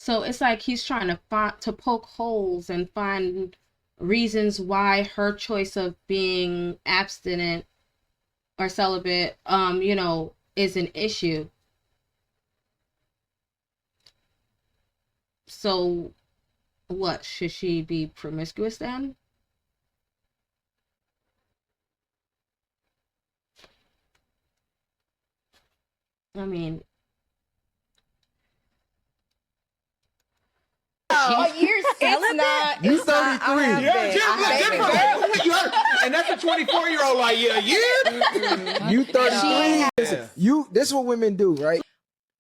So it's like he's trying to poke holes and find reasons why her choice of being abstinent or celibate, is an issue. So what, should she be promiscuous then? I mean, You're celibate? You 33. Yeah, And that's a 24-year-old like, yeah. You 33. Listen, this is what women do, right?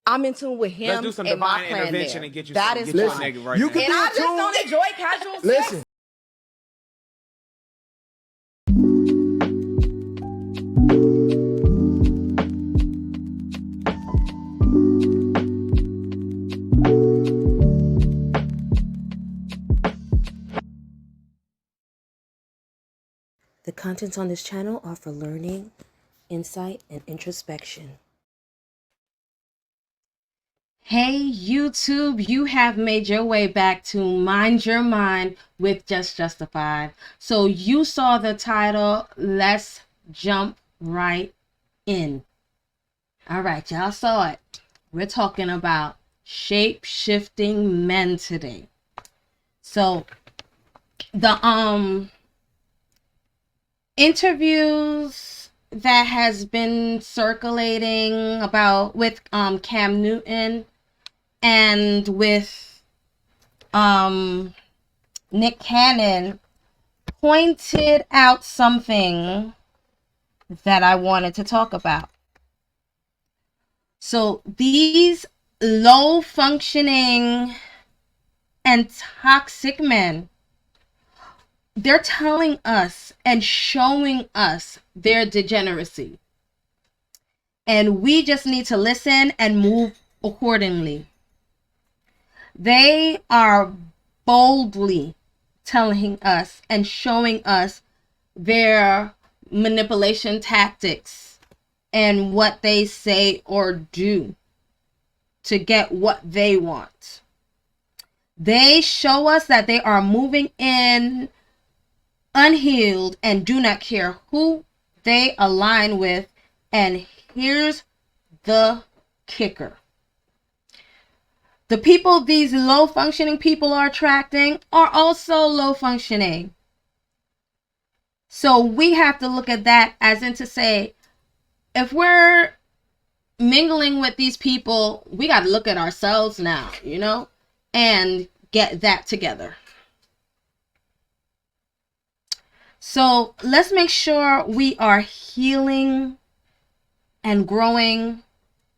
I'm in tune with him. Let's do some and my divine plan intervention there. and get you That some, is get you a fine. nigga right You now. can And I just don't enjoy casual sex. Listen. The contents on this channel are for learning, insight, and introspection. hey YouTube, you have made your way back to Mind Your Mind with Just Justified. So you saw the title, let's jump right in. All right, y'all saw it. We're talking about shape-shifting men today. So the interviews that has been circulating about with Cam Newton and with Nick Cannon pointed out something that I wanted to talk about. So these low functioning and toxic men, they're telling us and showing us their degeneracy. And we just need to listen and move accordingly. They are boldly telling us and showing us their manipulation tactics and what they say or do to get what they want. They show us that they are moving in unhealed and do not care who they align with. And here's the kicker. The people these low functioning people are attracting are also low functioning. So we have to look at that as in to say, if we're mingling with these people, we got to look at ourselves now, and get that together. So let's make sure we are healing and growing,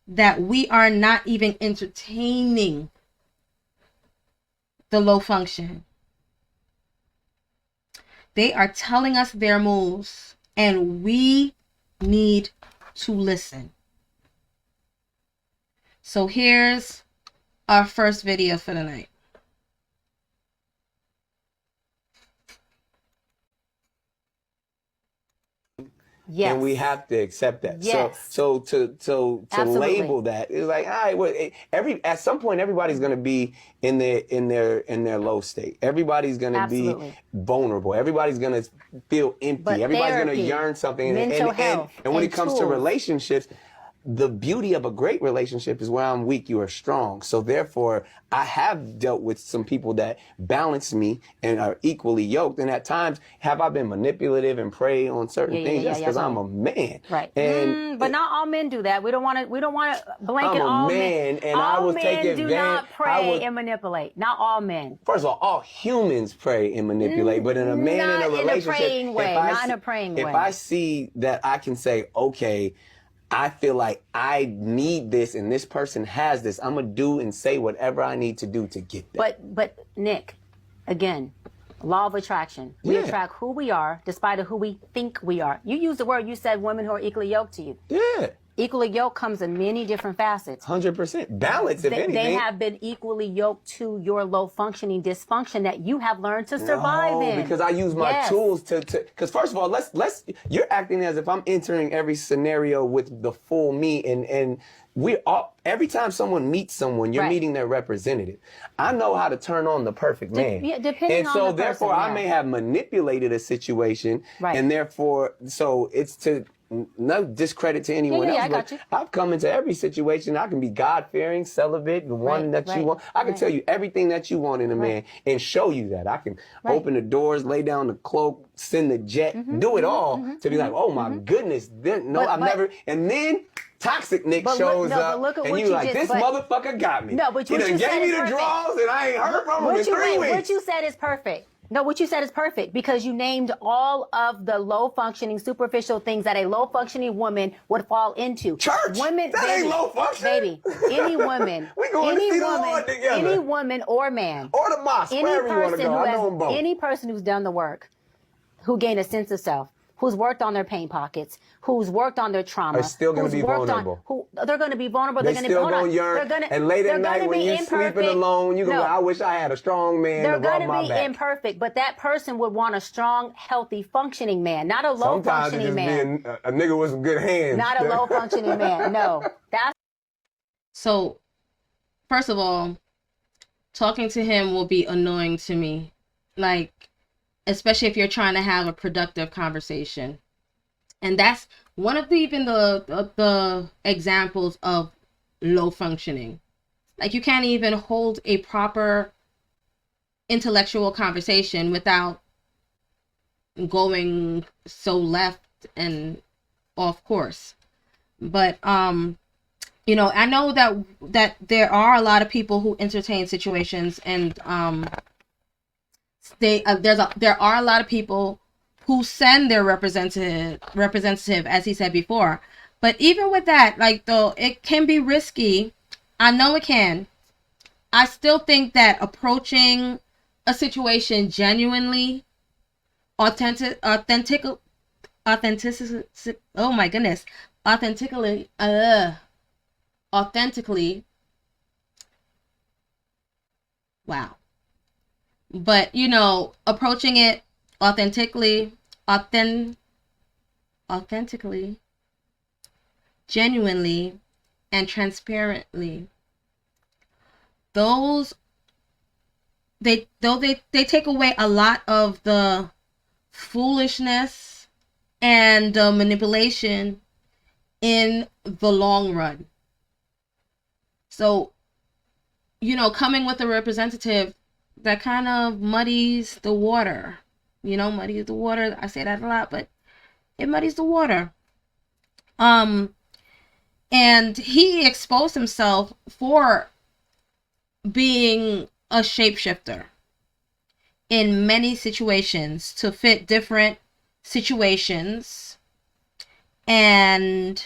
that we are not even entertaining the low function. They are telling us their moves, and we need to listen. So here's our first video for the night. Yes. And we have to accept that. Yes. So to label that is like, all right, well, at some point everybody's going to be in their low state. Everybody's going to be vulnerable. Everybody's going to feel empty. But everybody's going to yearn something. Mental health, and when it comes to relationships, the beauty of a great relationship is where I'm weak, you are strong. So therefore, I have dealt with some people that balance me and are equally yoked. And at times, have I been manipulative and prey on certain things just because I'm a man? Right. And but not all men do that. We don't want to blanket all men. And all I was men taking do advantage. not prey and manipulate. Not all men. First of all humans prey and manipulate, but in a man in a relationship, not in a praying way. If I see that I can say, okay, I feel like I need this and this person has this, I'm going to do and say whatever I need to do to get that. But Nick, again, law of attraction. We attract who we are despite of who we think we are. You used the word, you said women who are equally yoked to you. Yeah. Equally yoked comes in many different facets. 100%. Balance, if anything. They have been equally yoked to your low functioning dysfunction that you have learned to survive in. Because I use my tools to because first of all, you're acting as if I'm entering every scenario with the full me and we all, every time someone meets someone, you're Right. meeting their representative. I know how to turn on the perfect man. yeah, depending and on so the person, therefore I yeah. may have manipulated a situation. Right. And therefore, so it's to no discredit to anyone yeah, else. I got you. I've come into every situation. I can be God-fearing, celibate, the one Right, that you right, want. I can right. tell you everything that you want in a man and show you that. I can open the doors, lay down the cloak, send the jet, do it all to be like, oh my goodness. Then no, I've never. And then Toxic Nick But shows look, no, but up, look at and what you you like, just- this but- motherfucker got me. No, but he what done you said gave me is the perfect. draws, and I ain't heard from him in 3 weeks. What you said is perfect. No, what you said is perfect because you named all of the low functioning, superficial things that a low functioning woman would fall into. Church? Women, That ain't low functioning. Baby, any woman, We going to see the Lord together. any woman or man, Or the mosque, wherever you want to go. I know them both. any person who's done the work, who gained a sense of self, who's worked on their pain pockets, who's worked on their trauma, Are still gonna who's be worked vulnerable. they're going to be vulnerable. They They're still going to gonna yearn. And late at night when you're sleeping alone, you go, I wish I had a strong man They're to rub going my to be back. imperfect, but that person would want a strong, healthy, functioning man, not a low Sometimes it functioning just man. be a nigga with some good hands. Not a low functioning man. No, that's So, first of all, talking to him will be annoying to me. Like, especially if you're trying to have a productive conversation. And that's one of the examples of low functioning. Like, you can't even hold a proper intellectual conversation without going so left and off course. But you know, I know that there are a lot of people who entertain situations, and there are a lot of people who send their representative, as he said before. But even with that, like, though it can be risky, I know it can. I still think that approaching a situation genuinely, authentically, wow. But, you know, approaching it authentically, genuinely, and transparently, those they take away a lot of the foolishness and manipulation in the long run. So, you know, coming with a representative that kind of muddies the water. You know, muddies the water. I say that a lot, but it muddies the water. And he exposed himself for being a shapeshifter in many situations to fit different situations, and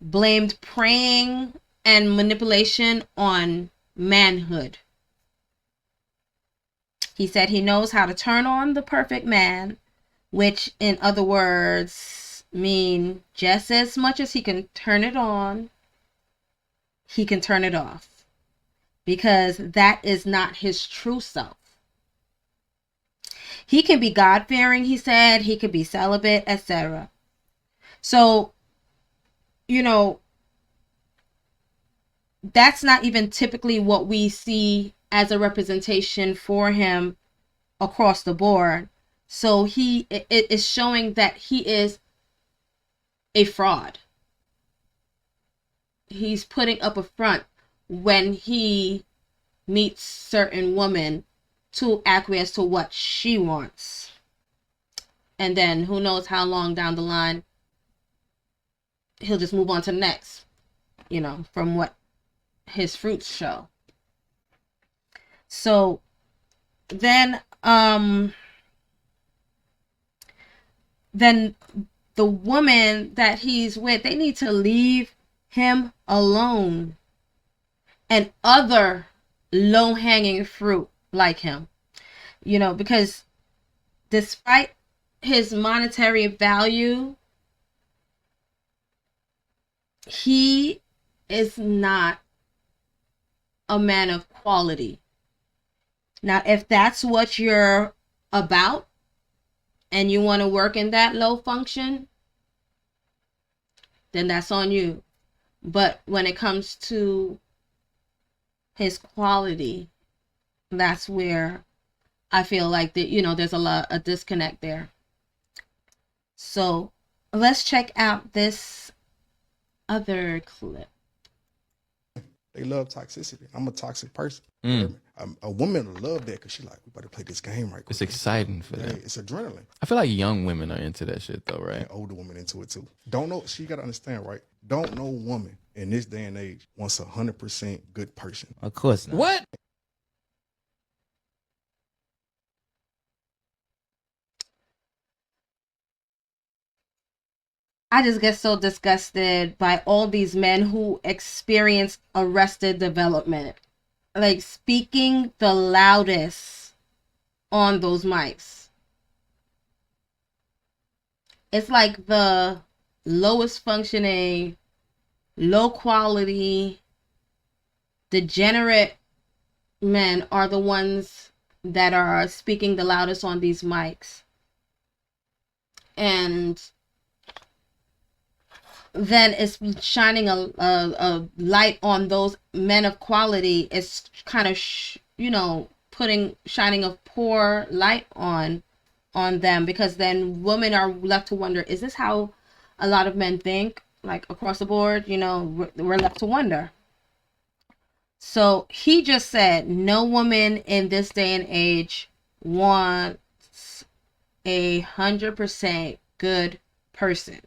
blamed praying and manipulation on manhood. He said he knows how to turn on the perfect man, which in other words mean just as much as he can turn it on, he can turn it off. Because that is not his true self. He can be God-fearing, he said. He could be celibate, etc. So, you know, that's not even typically what we see as a representation for him across the board. So it is showing that he is a fraud. He's putting up a front when he meets certain women to acquiesce to what she wants. And then who knows how long down the line he'll just move on to the next, you know, from what his fruits show. So then the woman that he's with, they need to leave him alone. And other low-hanging fruit like him, you know, because despite his monetary value, he is not a man of quality. Now, if that's what you're about and you want to work in that low function, then that's on you. But when it comes to his quality, that's where I feel like that, there's a disconnect there. So let's check out this other clip. They love toxicity. I'm a toxic person. A woman will love that because she's like, we better play this game right quick. It's exciting for them. It's adrenaline. I feel like young women are into that shit though, right? And older women into it too. Don't know. She got to understand, right? Don't no woman in this day and age wants 100% good person. Of course not. What? I just get so disgusted by all these men who experience arrested development. Like speaking the loudest on those mics. It's like the lowest functioning, low quality, degenerate men are the ones that are speaking the loudest on these mics. And then it's shining a light on those men of quality. It's kind of shining a poor light on them, because then women are left to wonder, is this how a lot of men think, like across the board? We're left to wonder. So he just said no woman in this day and age wants 100% good person,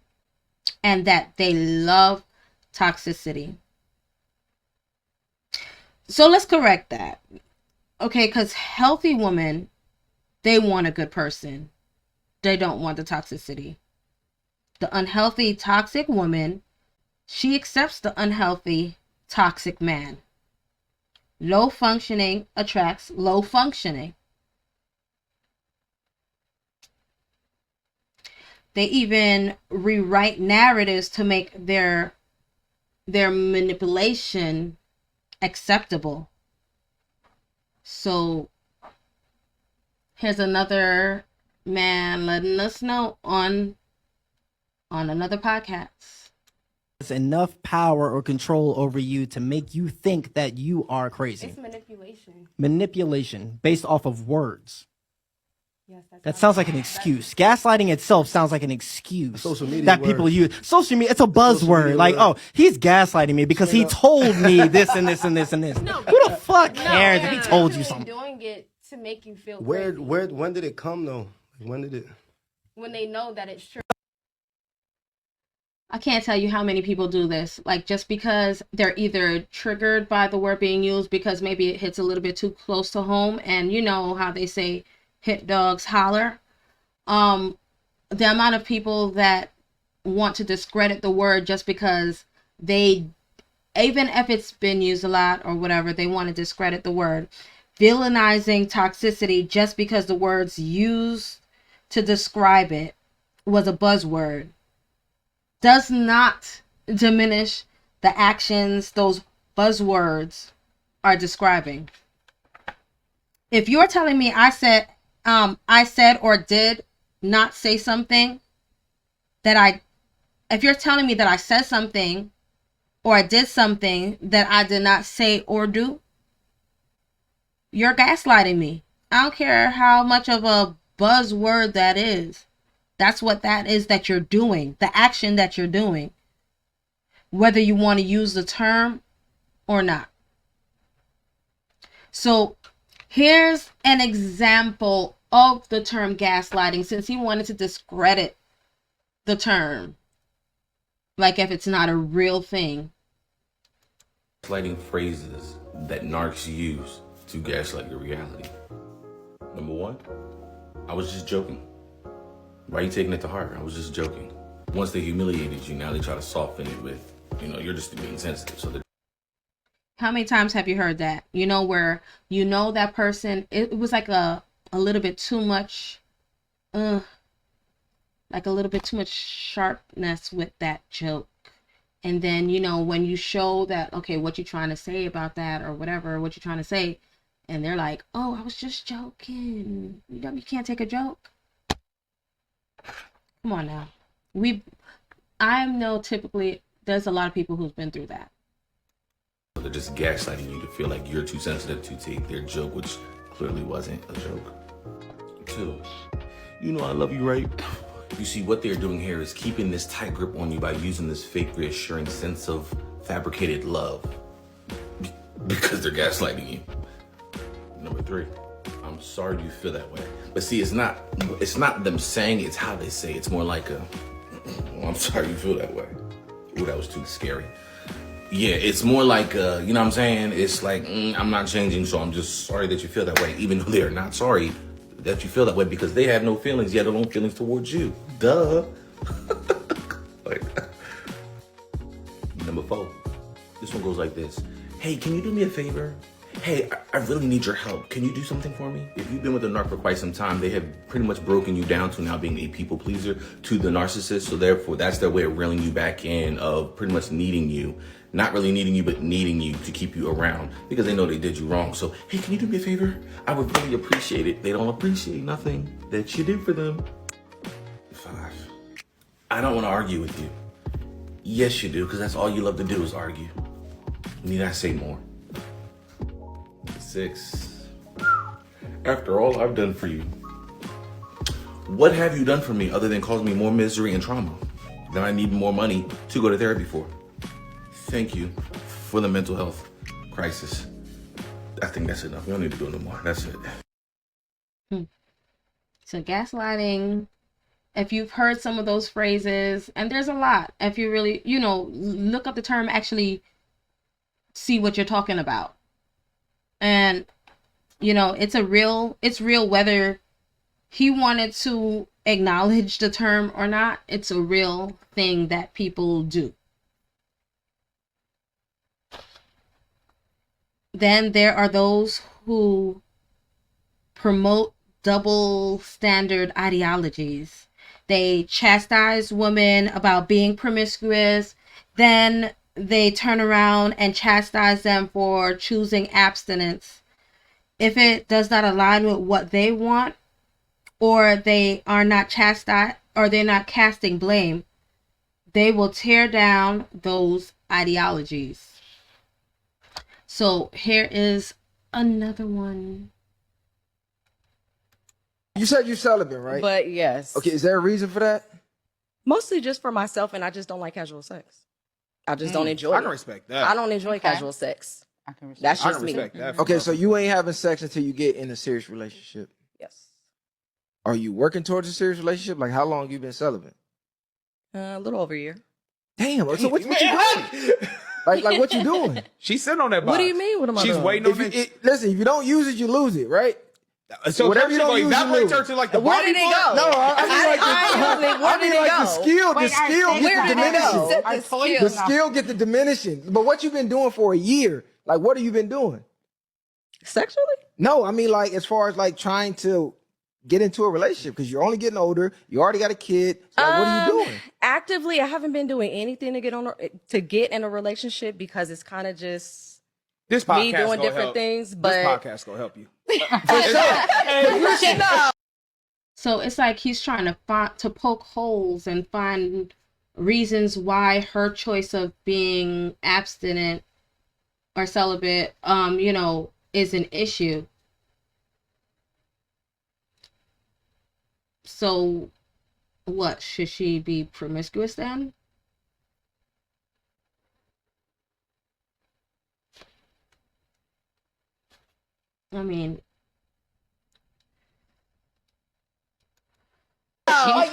and that they love toxicity. So let's correct that. Okay, because healthy women, they want a good person. They don't want the toxicity. The unhealthy, toxic woman, she accepts the unhealthy, toxic man. Low functioning attracts low functioning. They even rewrite narratives to make their manipulation acceptable. So here's another man letting us know on another podcast. It's enough power or control over you to make you think that you are crazy. It's manipulation. Manipulation based off of words. Yes, That sounds like an excuse. Gaslighting itself sounds like an excuse Social media that people word. use. Social media, it's a buzzword. Like, word. oh, he's gaslighting me because he told me this and this and this and this. No, Who the fuck cares if he told you They're something? doing it to make you feel Where crazy. when did it come though? When did it? When they know that it's true. I can't tell you how many people do this. Like, just because they're either triggered by the word being used because maybe it hits a little bit too close to home, and you know how they say hit dogs holler. The amount of people that want to discredit the word just because they, even if it's been used a lot or whatever, they want to discredit the word. Villainizing toxicity just because the words used to describe it was a buzzword does not diminish the actions those buzzwords are describing. If you're telling me I said or did not say something if you're telling me that I said something or I did something that I did not say or do, you're gaslighting me. I don't care how much of a buzzword that is. That's what that is that you're doing, the action that you're doing, whether you want to use the term or not. So here's an example of the term gaslighting, since he wanted to discredit the term, like if it's not a real thing. Gaslighting phrases that narcs use to gaslight your reality. Number one, I was just joking. Why are you taking it to heart? I was just joking. Once they humiliated you, now they try to soften it with, you're just being sensitive. So How many times have you heard that? Where that person, it was like a little bit too much, like a little bit too much sharpness with that joke. And then, when you show that, okay, what you trying to say about that or whatever, what you're trying to say, and they're like, oh, I was just joking. You can't take a joke. Come on now. I know typically there's a lot of people who's been through that. They're just gaslighting you to feel like you're too sensitive to take their joke, which clearly wasn't a joke. 2, you know I love you, right? You see, what they're doing here is keeping this tight grip on you by using this fake, reassuring sense of fabricated love. Because they're gaslighting you. Number 3, I'm sorry you feel that way. But see, it's not them saying it, it's how they say it. It's more like I'm sorry you feel that way. Ooh, that was too scary. Yeah, it's more like, you know what I'm saying? It's like, I'm not changing, so I'm just sorry that you feel that way, even though they're not sorry that you feel that way because they have no feelings, yet alone feelings towards you. Duh. Like, number 4, this one goes like this. Hey, can you do me a favor? Hey, I really need your help. Can you do something for me? If you've been with a narc for quite some time, they have pretty much broken you down to now being a people pleaser to the narcissist. So therefore, that's their way of reeling you back in, of pretty much needing you. Not really needing you, but needing you to keep you around because they know they did you wrong. So, hey, can you do me a favor? I would really appreciate it. They don't appreciate nothing that you did for them. 5, I don't want to argue with you. Yes, you do, because that's all you love to do is argue. Need I say more? 6, after all I've done for you, what have you done for me other than cause me more misery and trauma that I need more money to go to therapy for? Thank you for the mental health crisis. I think that's enough. We don't need to do it no more. That's it. So gaslighting, if you've heard some of those phrases, and there's a lot, if you really, look up the term, actually see what you're talking about. And, it's real whether he wanted to acknowledge the term or not. It's a real thing that people do. Then there are those who promote double standard ideologies. They chastise women about being promiscuous, then they turn around and chastise them for choosing abstinence. If it does not align with what they want, or they are not chastised, or they're not casting blame, they will tear down those ideologies. So here is another one. You said you're celibate, right? But yes. Okay, is there a reason for that? Mostly just for myself, and I just don't like casual sex. I just don't enjoy it. I can respect that. I don't enjoy casual sex. I can respect That's I just can me. respect that. Okay, so you ain't having sex until you get in a serious relationship. Yes. Are you working towards a serious relationship? Like, how long you been celibate? A little over a year. Damn. So what you doing? Like what you doing? She's sitting on that box. What do you mean? What am I She's doing? waiting on it. Listen, if you don't use it, you lose it, right? So whatever you don't use, you evaporate lose. her to like the Where body did it part? go? No, Where did it the go? skill Wait, get the diminishing. Wait, The skill get the diminishing. But what you been doing for a year? Like, what have you been doing? Sexually? No, I mean, like, as far as like trying to get into a relationship, because you're only getting older. You already got a kid. So like, what are you doing? Actively, I haven't been doing anything to get in a relationship because it's kind of just This podcast me doing gonna different help. things. This But podcast gonna help you. So it's like he's trying to poke holes and find reasons why her choice of being abstinent or celibate, is an issue. So what, should she be promiscuous then? I mean,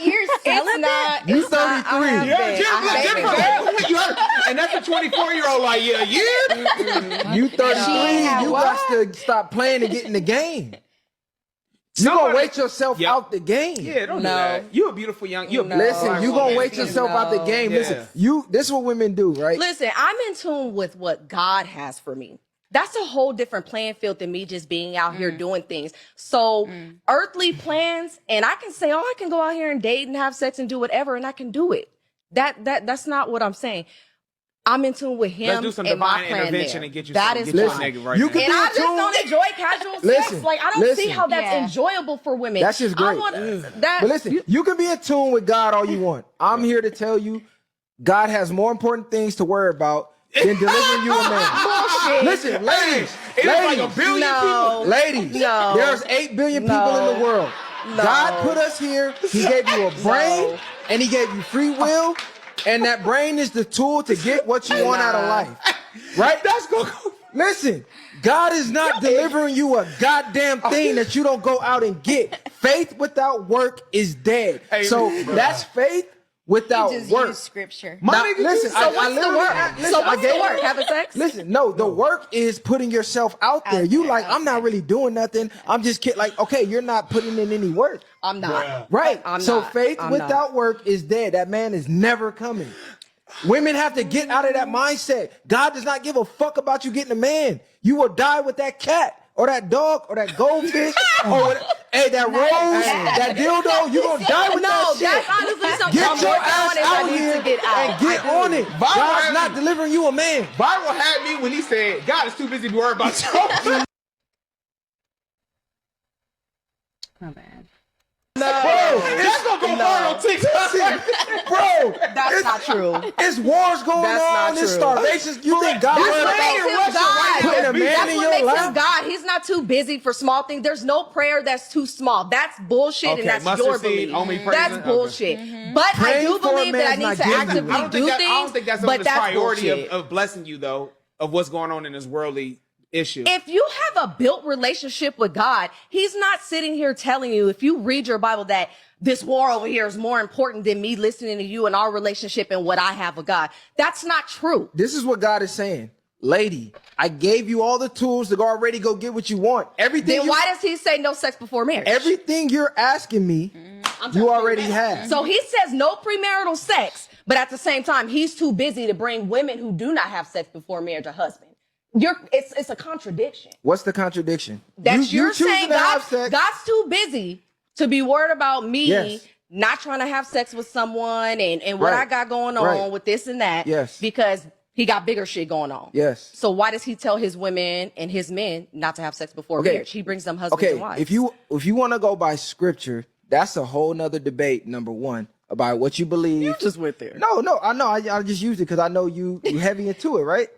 years it's not. You It's not. I 33. have Yeah, been. Jim, I look, have Jim, been. look, you heard- and that's a 24-year-old like, yeah, You 33. had You got to stop playing and get in the game. You gonna Somebody- wait yourself Yep. out the game. Yeah, don't do No. that. You a beautiful young. You a No. beautiful Listen, black you woman. gonna wait yourself out the game. Yeah. Listen, this is what women do, right? Listen, I'm in tune with what God has for me. That's a whole different playing field than me just being out here doing things. So earthly plans, and I can say, I can go out here and date and have sex and do whatever, and I can do it. That's not what I'm saying. I'm in tune with him. Let's do some and my divine plan intervention there. and get you That some, is get you fine. a nigga right You now. can And I just tuned. don't enjoy casual Listen, sex. Like, I don't see listen. how that's Yeah. enjoyable for women. That's just great. That, But listen, you can be in tune with God all you want. I'm here to tell you, God has more important things to worry about than delivering you a man. Bullshit. Listen, ladies, It's like a billion No. ladies, No. there's 8 billion people in the world. No. God put us here. He gave you a brain No. and he gave you free will. And that brain is the tool to get what you want out of life. Right? That's gonna go. Listen, God is not delivering you a goddamn thing that you don't go out and get. Faith without work is dead. So that's faith without work. Scripture. Now, listen, So what's the work? So what's the work? Having sex? Listen, no, the work is putting yourself out there. You like, I'm not really doing nothing. I'm just kidding. Like, okay, you're not putting in any work. I'm not. Right. I'm so not. faith I'm without not. work is dead. That man is never coming. Women have to get out of that mindset. God does not give a fuck about you getting a man. You will die with that cat or that dog or that goldfish or that rose, that dildo. You gonna die with that shit. That's honestly something Get I'm your working ass on is I out need here to get out. and get on it. God's not delivering you a man. Viral had me when he said, God is too busy to worry about you. My bad. Bro, That's gonna go viral on TikTok. Bro, That's not true. it's wars going That's on. not It's true. starvation. You think God That's worried what about makes him God. putting a man That's in what your makes life? him God. He's not too busy for small things. There's no prayer that's too small. That's bullshit, Okay, and that's mustard your seed, belief. omnipresent, That's okay. bullshit. But I Praying do for a believe that I man's need not to giving you actively I don't do think things. I don't think that's on but the that's priority bullshit. of blessing you though, of what's going on in this worldly issue. If you have a built relationship with God, he's not sitting here telling you, if you read your Bible, that this war over here is more important than me listening to you and our relationship and what I have with God. That's not true. This is what God is saying. Lady, I gave you all the tools to already go get what you want. Everything. Then why does he say no sex before marriage? Everything you're asking me, you already have. So he says no premarital sex, but at the same time, he's too busy to bring women who do not have sex before marriage a husband. It's a contradiction. What's the contradiction? That you're choosing saying to have sex. God's too busy to be worried about me Yes. not trying to have sex with someone and what Right. I got going on Right. with this and that. Yes. Because he got bigger shit going on. Yes. So why does he tell his women and his men not to have sex before Okay. marriage? He brings them husbands Okay, and wives. if you want to go by scripture, that's a whole nother debate. Number one, about what you believe. You just went there. No, I know. I just used it because I know you heavy into it, right?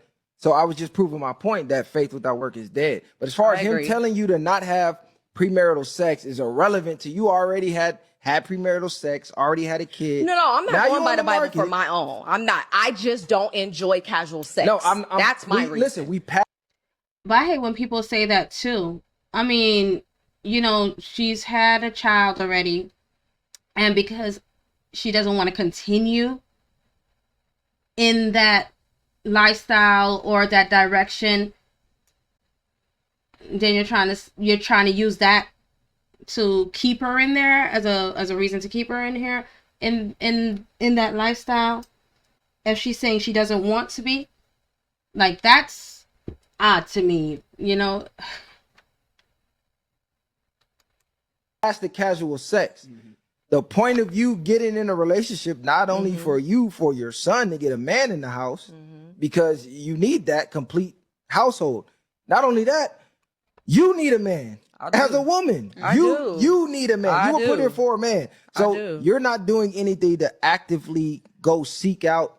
So I was just proving my point that faith without work is dead. But as far as I him agree. telling you to not have premarital sex is irrelevant to you already had premarital sex, already had a kid. No, I'm not Now you going by on the Bible market. for my own. I'm not. I just don't enjoy casual sex. No, That's my reason. Listen, we passed. But I hate when people say that too. I mean, you know, she's had a child already, and because she doesn't want to continue in that lifestyle or that direction, then you're trying to use that to keep her in there as a reason to keep her in here in that lifestyle. If she's saying she doesn't want to be, like, that's odd to me, you know. That's the casual sex. The point of you getting in a relationship, not only for you, for your son to get a man in the house, because you need that complete household. Not only that, you need a man. As a woman, you need a man. You were put here for a man. So you're not doing anything to actively go seek out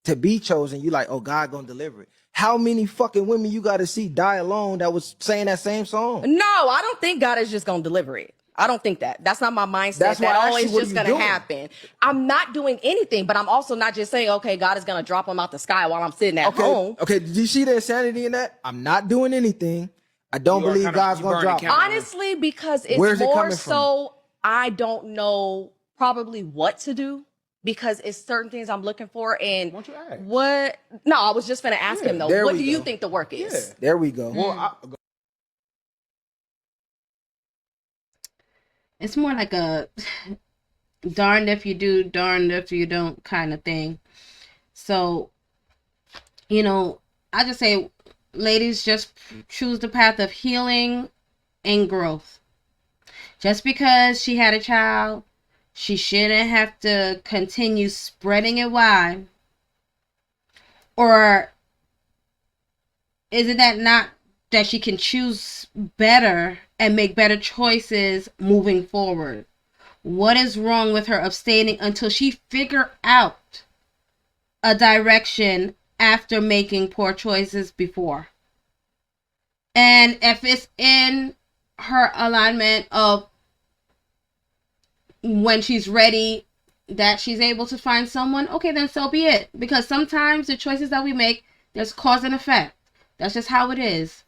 to be chosen. You like, oh, God gonna deliver it. How many fucking women you got to see die alone that was saying that same song? No, I don't think God is just gonna deliver it. I don't think that. That's not my mindset. That's why I that asked always you, what just are you gonna doing? happen. I'm not doing anything, but I'm also not just saying, okay, God is gonna drop him out the sky while I'm sitting at home. Okay, did you see the insanity in that? I'm not doing anything. I don't You are believe kind of- God's you gonna burn drop the me. count. Honestly, because it's Where's it more coming from? so I don't know probably what to do because it's certain things I'm looking for. And Why don't you ask? what? No, I was just gonna ask him though. there What we do you go. think the work is? There we go. Well, It's more like a darned if you do, darned if you don't kind of thing. So, you know, I just say, ladies, just choose the path of healing and growth. Just because she had a child, she shouldn't have to continue spreading it wide. Or is it that not that she can choose better and make better choices moving forward? What is wrong with her abstaining until she figure out a direction after making poor choices before. And if it's in her alignment of when she's ready, that she's able to find someone, okay, then so be it. Because sometimes the choices that we make, there's cause and effect. That's just how it is.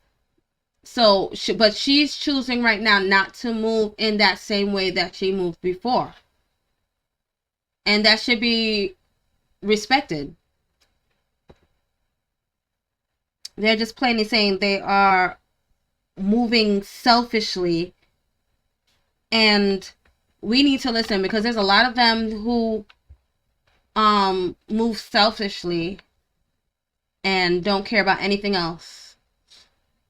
So, but she's choosing right now not to move in that same way that she moved before. And that should be respected. They're just plainly saying they are moving selfishly, and we need to listen, because there's a lot of them who move selfishly and don't care about anything else.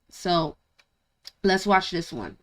So let's watch this one.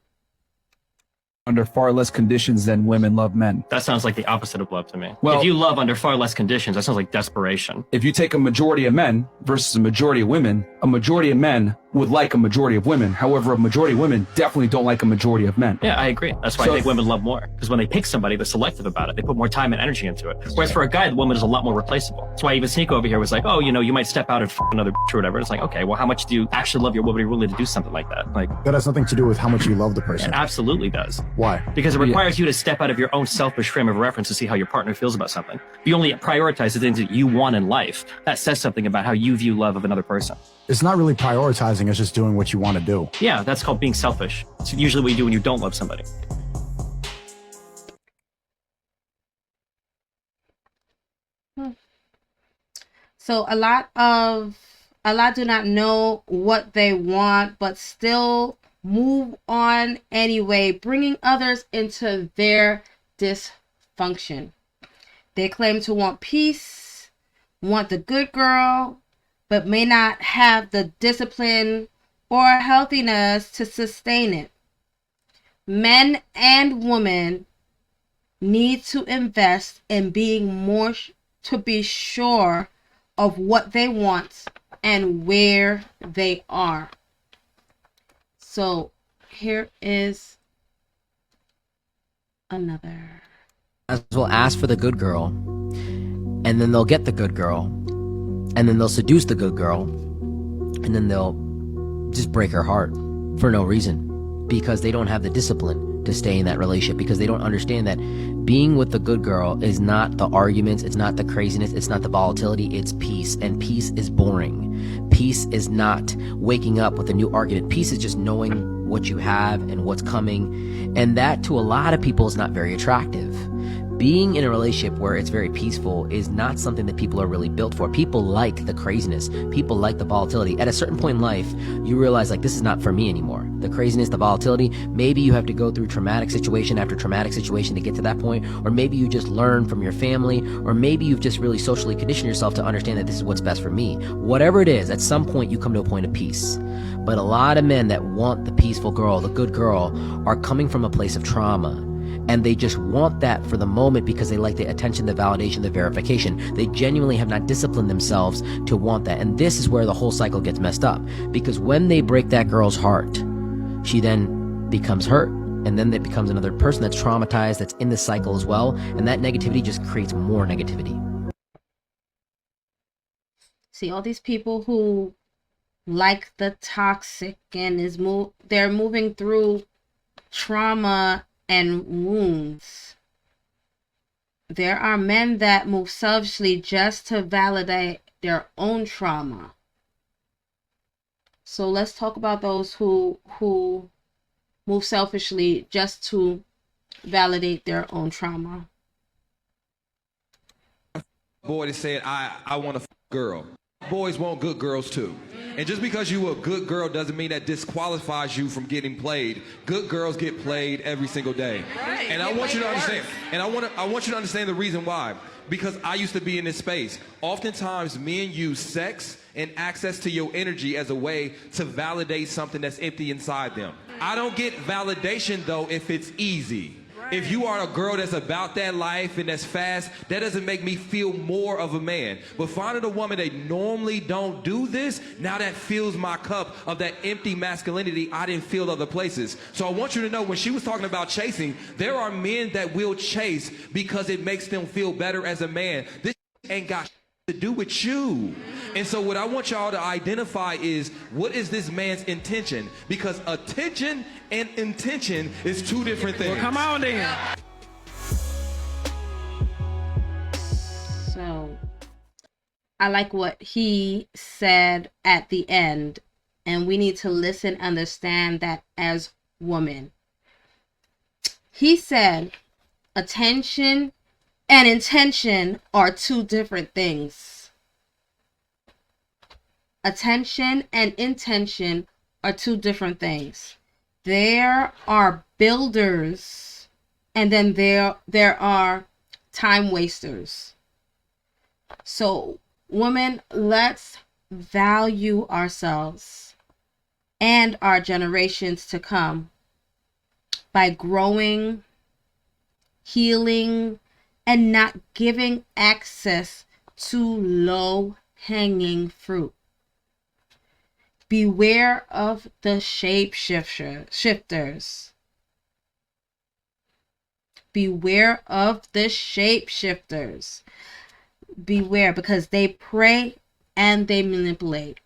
Under far less conditions than women love men. That sounds like the opposite of love to me. Well, if you love under far less conditions, that sounds like desperation. If you take a majority of men versus a majority of women, a majority of men would like a majority of women. However, a majority of women definitely don't like a majority of men. Yeah, I agree. That's why I think women love more. Because when they pick somebody, they're selective about it. They put more time and energy into it. Whereas for a guy, the woman is a lot more replaceable. That's why even Sneeko over here was like, oh, you know, you might step out and f another bitch or whatever. It's like, okay, well, how much do you actually love your woman? Are you willing to do something like that? Like, that has nothing to do with how much you love the person. It absolutely does. Why? Because it requires you to step out of your own selfish frame of reference to see how your partner feels about something. If you only prioritize the things that you want in life, that says something about how you view love of another person. It's not really prioritizing, it's just doing what you want to do. Yeah, that's called being selfish. It's usually what you do when you don't love somebody. So a lot do not know what they want, but still move on anyway, bringing others into their dysfunction. They claim to want peace, want the good girl, but may not have the discipline or healthiness to sustain it. Men and women need to invest in being more to be sure of what they want and where they are. So here is another. As well ask for the good girl, and then they'll get the good girl, and then they'll seduce the good girl, and then they'll just break her heart for no reason, because they don't have the discipline to stay in that relationship, because they don't understand that being with the good girl is not the arguments, it's not the craziness, it's not the volatility, it's peace. And peace is boring. Peace is not waking up with a new argument. Peace is just knowing what you have and what's coming, and that to a lot of people is not very attractive. Being in a relationship where it's very peaceful is not something that people are really built for. People like the craziness. People like the volatility. At a certain point in life, you realize, like, this is not for me anymore. The craziness, the volatility, maybe you have to go through traumatic situation after traumatic situation to get to that point, or maybe you just learn from your family, or maybe you've just really socially conditioned yourself to understand that this is what's best for me. Whatever it is, at some point you come to a point of peace. But a lot of men that want the peaceful girl, the good girl, are coming from a place of trauma. And they just want that for the moment because they like the attention, the validation, the verification. They genuinely have not disciplined themselves to want that. And this is where the whole cycle gets messed up. Because when they break that girl's heart, she then becomes hurt. And then it becomes another person that's traumatized, that's in the cycle as well. And that negativity just creates more negativity. See, all these people who like the toxic and they're moving through trauma and wounds. There are men that move selfishly just to validate their own trauma. So let's talk about those who move selfishly just to validate their own trauma. Boy that said, I want a girl. Boys want good girls too. And just because you a good girl doesn't mean that disqualifies you from getting played. Good girls get played every single day. Right. And I want you to understand, and I want you to understand the reason why. Because I used to be in this space. Oftentimes men use sex and access to your energy as a way to validate something that's empty inside them. I don't get validation though if it's easy. If you are a girl that's about that life and that's fast, that doesn't make me feel more of a man. But finding a woman that normally don't do this, now that fills my cup of that empty masculinity I didn't feel other places. So I want you to know, when she was talking about chasing, there are men that will chase because it makes them feel better as a man. This ain't got to do with you. And so what I want y'all to identify is, what is this man's intention? Because attention and intention is two different things. Well, come on then. So I like what he said at the end, and we need to listen, understand that as women. He said attention and intention are two different things. Attention and intention are two different things. There are builders, and then there are time wasters. So, women, let's value ourselves and our generations to come by growing, healing, and not giving access to low-hanging fruit. Beware of the shifters. Beware of the shapeshifters. Beware, because they prey and they manipulate.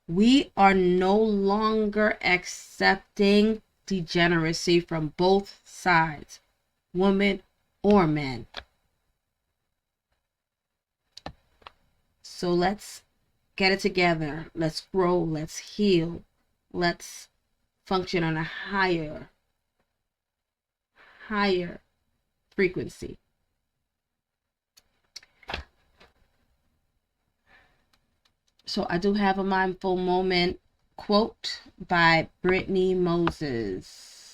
We are no longer accepting degeneracy from both sides, women or men. So let's get it together. Let's grow. Let's heal. Let's function on a higher frequency. So I do have a mindful moment quote by Brittany Moses.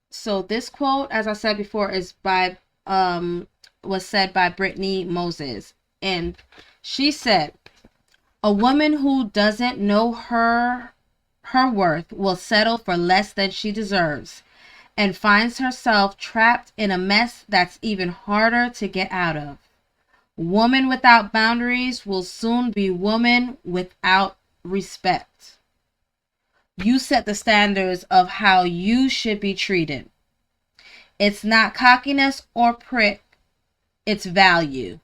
So this quote, as I said before, is by was said by Brittany Moses, and she said, "A woman who doesn't know her worth will settle for less than she deserves, and finds herself trapped in a mess that's even harder to get out of. Woman without boundaries will soon be woman without respect. You set the standards of how you should be treated. It's not cockiness or prick, it's value.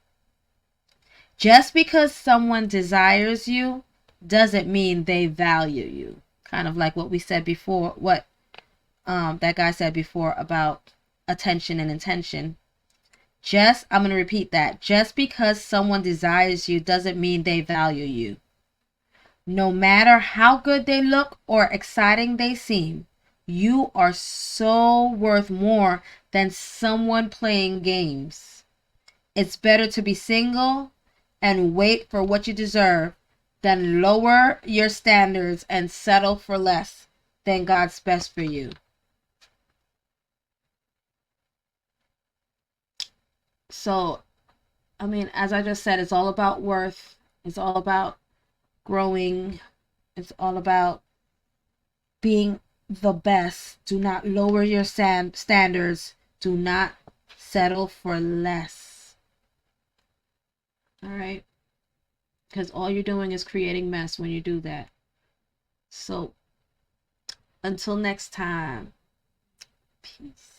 Just because someone desires you doesn't mean they value you." Kind of like what we said before, what that guy said before about attention and intention. I'm going to repeat that. Just because someone desires you doesn't mean they value you. No matter how good they look or exciting they seem, you are so worth more than someone playing games. It's better to be single and wait for what you deserve than lower your standards and settle for less than God's best for you. So, I mean, as I just said, it's all about worth. It's all about growing. It's all about being the best. Do not lower your standards. Do not settle for less. All right? Because all you're doing is creating mess when you do that. So, until next time, peace.